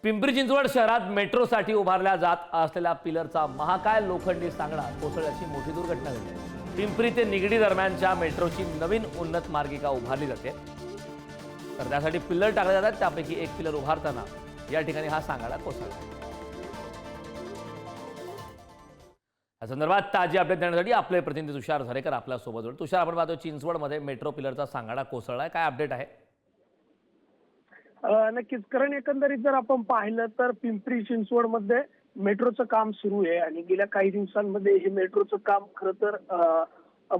पिंपरी चिंचवड शहरात मेट्रोसाठी उभारल्या जात असलेल्या पिलरचा महाकाय लोखंडी सांगडा कोसळल्याची मोठी दुर्घटना घडली। पिंपरी ते निगडी दरम्यानच्या मेट्रोची नवीन उन्नत मार्गिका उभारली जाते, तर त्यासाठी पिलर टाकले जातात। त्यापैकी एक पिलर उभारताना या ठिकाणी हा सांगाडा कोसळला। या संदर्भात ताजी अपडेट देण्यासाठी आपले प्रतिनिधी तुषार झरेकर आपल्या सोबत जोडले। तुषार, आपण पाहतो चिंचवडमध्ये मेट्रो पिलरचा सांगाडा कोसळलाय, काय अपडेट आहे? नक्कीच, कारण एकंदरीत जर आपण पाहिलं तर पिंपरी चिंचवडमध्ये मेट्रोचं काम सुरू आहे आणि गेल्या काही दिवसांमध्ये हे मेट्रोचं काम खरं तर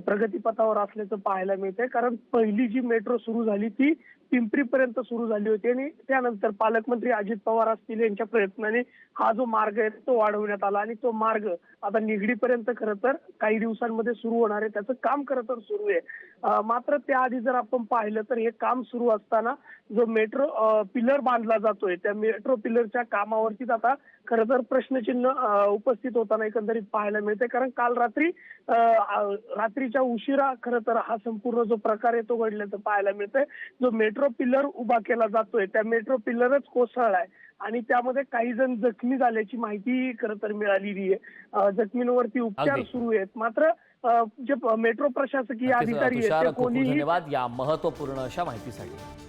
प्रगतीपथावर असल्याचं पाहायला मिळतंय। कारण पहिली जी मेट्रो सुरू झाली ती पिंपरीपर्यंत सुरू झाली होती आणि त्यानंतर पालकमंत्री अजित पवार असतील यांच्या प्रयत्नाने हा जो मार्ग आहे तो वाढवण्यात आला आणि तो मार्ग आता निगडीपर्यंत खरं तर काही दिवसांमध्ये सुरू होणार आहे। त्याचं काम खरं तर सुरू आहे। मात्र त्याआधी जर आपण पाहिलं तर हे काम सुरू असताना जो मेट्रो पिलर बांधला जातोय त्या मेट्रो पिलरच्या कामावरतीच आता खरं तर प्रश्नचिन्ह उपस्थित होताना एकंदरीत पाहायला मिळते। कारण काल रात्रीच्या उशिरा खरं तर हा संपूर्ण जो प्रकार आहे तो घडल्याचं पाहायला मिळतंय। जो मेट्रो पिलर उभा केला जातोय त्या मेट्रो पिलरच कोसळलाय आणि त्यामध्ये काही जण जखमी झाल्याची माहिती खरं तर मिळालेली आहे। जखमींवरती उपचार सुरू आहेत। मात्र जे मेट्रो प्रशासकीय अधिकारी आहेत ते कोणीही धन्यवाद या महत्त्वपूर्ण अशा माहितीसाठी।